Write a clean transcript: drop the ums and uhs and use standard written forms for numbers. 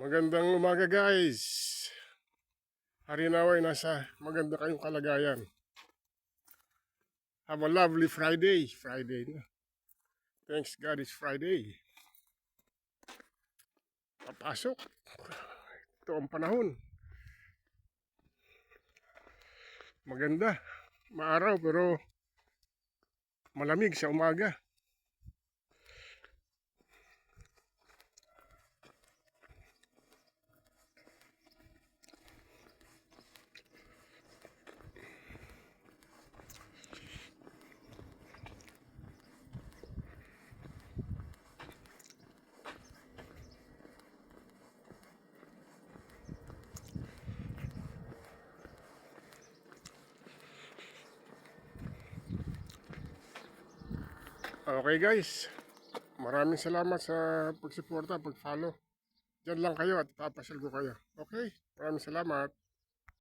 Magandang umaga guys. Harinaway nasa maganda kayong kalagayan. Have a lovely Friday. Friday na. Thanks God it's Friday. Papasok. Ito ang panahon. Maganda. Maaraw pero malamig sa umaga. Okay guys, maraming salamat sa pagsuporta, pag-follow. Diyan lang kayo at papasyal ko kayo. Okay, maraming salamat.